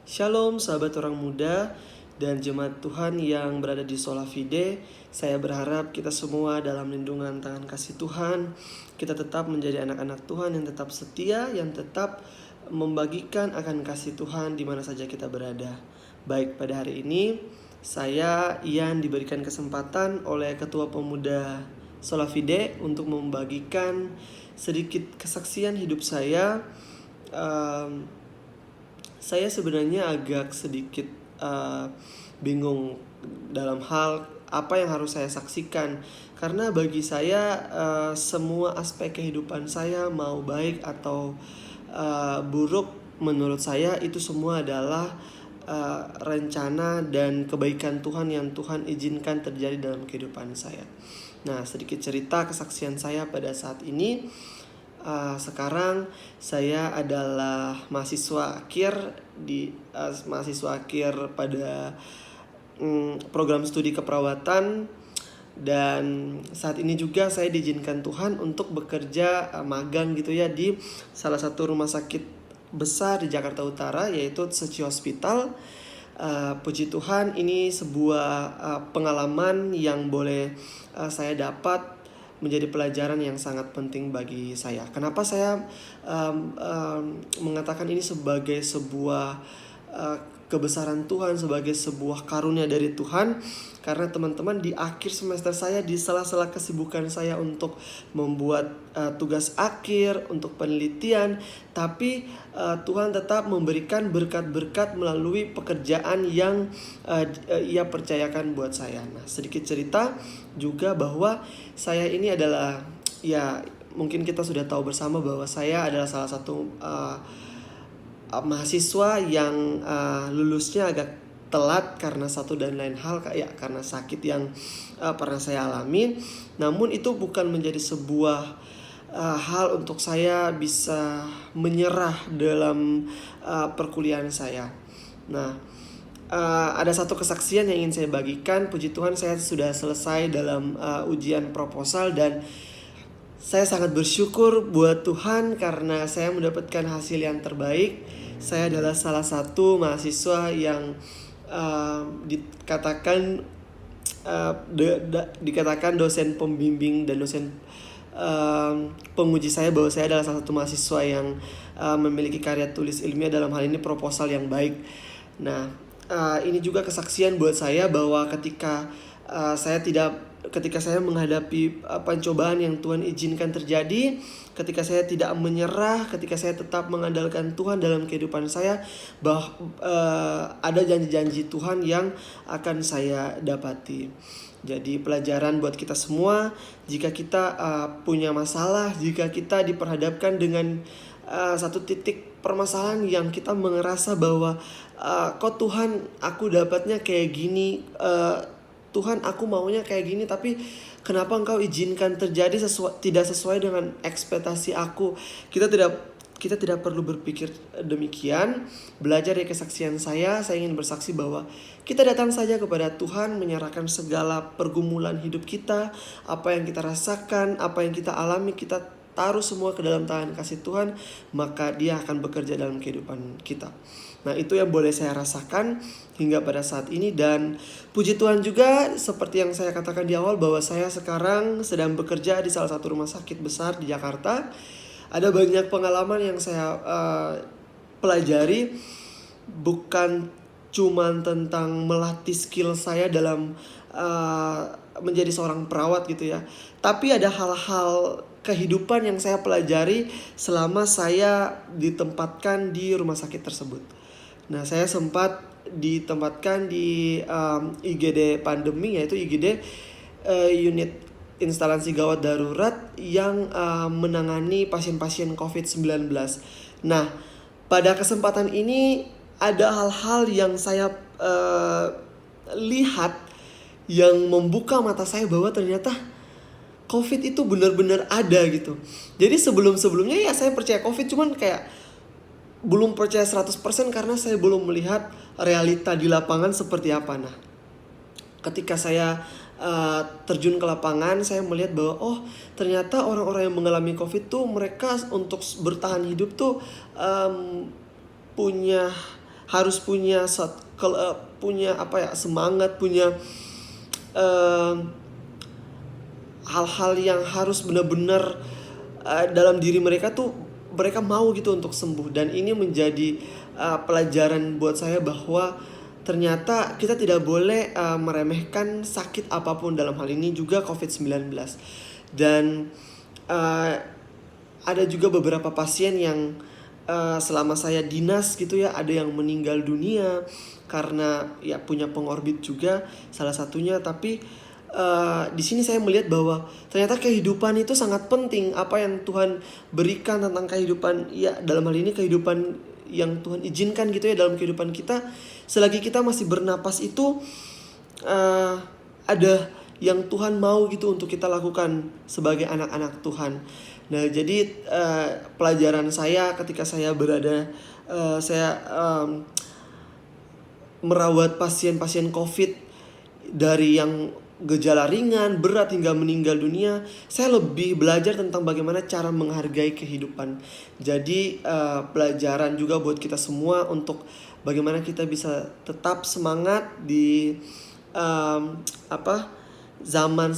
Shalom sahabat orang muda dan jemaat Tuhan yang berada di Sola Fide. Saya berharap kita semua dalam lindungan tangan kasih Tuhan. Kita tetap menjadi anak-anak Tuhan yang tetap setia, yang tetap membagikan akan kasih Tuhan di mana saja kita berada. Baik, pada hari ini saya Ian diberikan kesempatan oleh Ketua Pemuda Sola Fide untuk membagikan sedikit kesaksian hidup saya. Saya sebenarnya agak sedikit bingung dalam hal apa yang harus saya saksikan. Karena bagi saya semua aspek kehidupan saya, mau baik atau buruk, menurut saya itu semua adalah rencana dan kebaikan Tuhan yang Tuhan izinkan terjadi dalam kehidupan saya. Nah, sedikit cerita kesaksian saya pada saat ini. Sekarang saya adalah mahasiswa akhir pada program studi keperawatan, dan saat ini juga saya diizinkan Tuhan untuk bekerja magang gitu ya di salah satu rumah sakit besar di Jakarta Utara, yaitu Sechi Hospital. Puji Tuhan, ini sebuah pengalaman yang boleh saya dapat menjadi pelajaran yang sangat penting bagi saya. Kenapa saya mengatakan ini sebagai sebuah kebesaran Tuhan, sebagai sebuah karunia dari Tuhan? Karena teman-teman, di akhir semester saya, di sela-sela kesibukan saya untuk membuat tugas akhir, untuk penelitian, tapi Tuhan tetap memberikan berkat-berkat melalui pekerjaan yang Ia percayakan buat saya. Nah, sedikit cerita juga bahwa saya ini adalah, ya mungkin kita sudah tahu bersama bahwa saya adalah salah satu mahasiswa yang lulusnya agak telat karena satu dan lain hal, kayak karena sakit yang pernah saya alami. Namun itu bukan menjadi sebuah hal untuk saya bisa menyerah dalam perkuliahan saya. Nah, ada satu kesaksian yang ingin saya bagikan. Puji Tuhan, saya sudah selesai dalam ujian proposal dan saya sangat bersyukur buat Tuhan karena saya mendapatkan hasil yang terbaik. Saya adalah salah satu mahasiswa yang dikatakan dosen pembimbing dan dosen penguji saya bahwa saya adalah salah satu mahasiswa yang memiliki karya tulis ilmiah, dalam hal ini proposal yang baik. Nah, ini juga kesaksian buat saya bahwa ketika saya menghadapi pencobaan yang Tuhan izinkan terjadi, ketika saya tidak menyerah, ketika saya tetap mengandalkan Tuhan dalam kehidupan saya, ada janji-janji Tuhan yang akan saya dapati. Jadi pelajaran buat kita semua, jika kita punya masalah, jika kita diperhadapkan dengan satu titik permasalahan yang kita merasa bahwa kok Tuhan, aku dapatnya kayak gini, Tuhan, aku maunya kayak gini, tapi kenapa Engkau izinkan terjadi tidak sesuai dengan ekspektasi aku? Kita tidak perlu berpikir demikian. Belajar dari kesaksian saya ingin bersaksi bahwa kita datang saja kepada Tuhan, menyerahkan segala pergumulan hidup kita, apa yang kita rasakan, apa yang kita alami, kita taruh semua ke dalam tangan kasih Tuhan, maka Dia akan bekerja dalam kehidupan kita. Nah, itu yang boleh saya rasakan hingga pada saat ini. Dan puji Tuhan juga, seperti yang saya katakan di awal, bahwa saya sekarang sedang bekerja di salah satu rumah sakit besar di Jakarta. Ada banyak pengalaman yang saya pelajari, bukan cuma tentang melatih skill saya dalam menjadi seorang perawat gitu ya, tapi ada hal-hal kehidupan yang saya pelajari selama saya ditempatkan di rumah sakit tersebut. Nah, saya sempat ditempatkan di IGD pandemi, yaitu IGD unit instalasi gawat darurat yang menangani pasien-pasien COVID-19. Nah, pada kesempatan ini ada hal-hal yang saya lihat yang membuka mata saya bahwa ternyata COVID itu benar-benar ada gitu. Jadi sebelum-sebelumnya ya saya percaya COVID, cuman kayak belum percaya 100% karena saya belum melihat realita di lapangan seperti apa. Nah, ketika saya terjun ke lapangan, saya melihat bahwa ternyata orang-orang yang mengalami COVID tuh mereka untuk bertahan hidup tuh punya harus punya semangat, punya hal-hal yang harus benar-benar dalam diri mereka tuh mereka mau gitu untuk sembuh. Dan ini menjadi pelajaran buat saya bahwa ternyata kita tidak boleh meremehkan sakit apapun, dalam hal ini juga COVID-19. Dan ada juga beberapa pasien yang selama saya dinas gitu ya, ada yang meninggal dunia karena ya punya pengorbit juga salah satunya. Tapi di sini saya melihat bahwa ternyata kehidupan itu sangat penting. Apa yang Tuhan berikan tentang kehidupan, ya dalam hal ini kehidupan yang Tuhan izinkan gitu ya dalam kehidupan kita, selagi kita masih bernapas itu ada yang Tuhan mau gitu untuk kita lakukan sebagai anak-anak Tuhan. Nah, jadi pelajaran saya ketika saya merawat pasien-pasien COVID, dari yang gejala ringan, berat hingga meninggal dunia, saya lebih belajar tentang bagaimana cara menghargai kehidupan. Jadi pelajaran juga buat kita semua untuk bagaimana kita bisa tetap semangat di zaman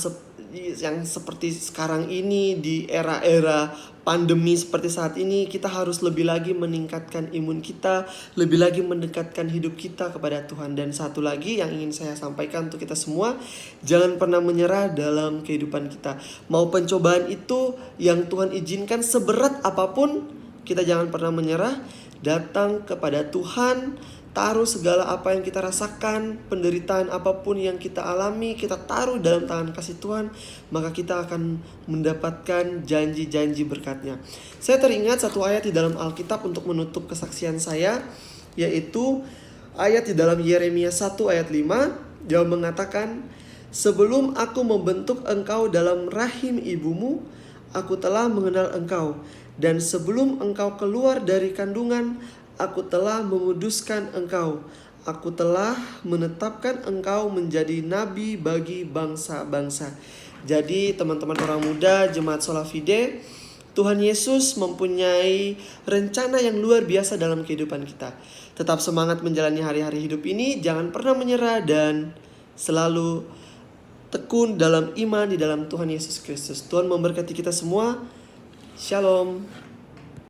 yang seperti sekarang ini, di era-era pandemi seperti saat ini. Kita harus lebih lagi meningkatkan imun kita, lebih lagi mendekatkan hidup kita kepada Tuhan. Dan satu lagi yang ingin saya sampaikan untuk kita semua, jangan pernah menyerah dalam kehidupan kita. Mau pencobaan itu yang Tuhan izinkan seberat apapun, kita jangan pernah menyerah. Datang kepada Tuhan, taruh segala apa yang kita rasakan, penderitaan apapun yang kita alami, kita taruh dalam tangan kasih Tuhan, maka kita akan mendapatkan janji-janji berkatnya. Saya teringat satu ayat di dalam Alkitab untuk menutup kesaksian saya, yaitu ayat di dalam Yeremia 1 ayat 5, dia mengatakan, "Sebelum aku membentuk engkau dalam rahim ibumu, aku telah mengenal engkau, dan sebelum engkau keluar dari kandungan, aku telah memuduskan engkau. Aku telah menetapkan engkau menjadi nabi bagi bangsa-bangsa." Jadi teman-teman orang muda Jemaat Sola Fide, Tuhan Yesus mempunyai rencana yang luar biasa dalam kehidupan kita. Tetap semangat menjalani hari-hari hidup ini, jangan pernah menyerah, dan selalu tekun dalam iman di dalam Tuhan Yesus Kristus. Tuhan memberkati kita semua. Shalom.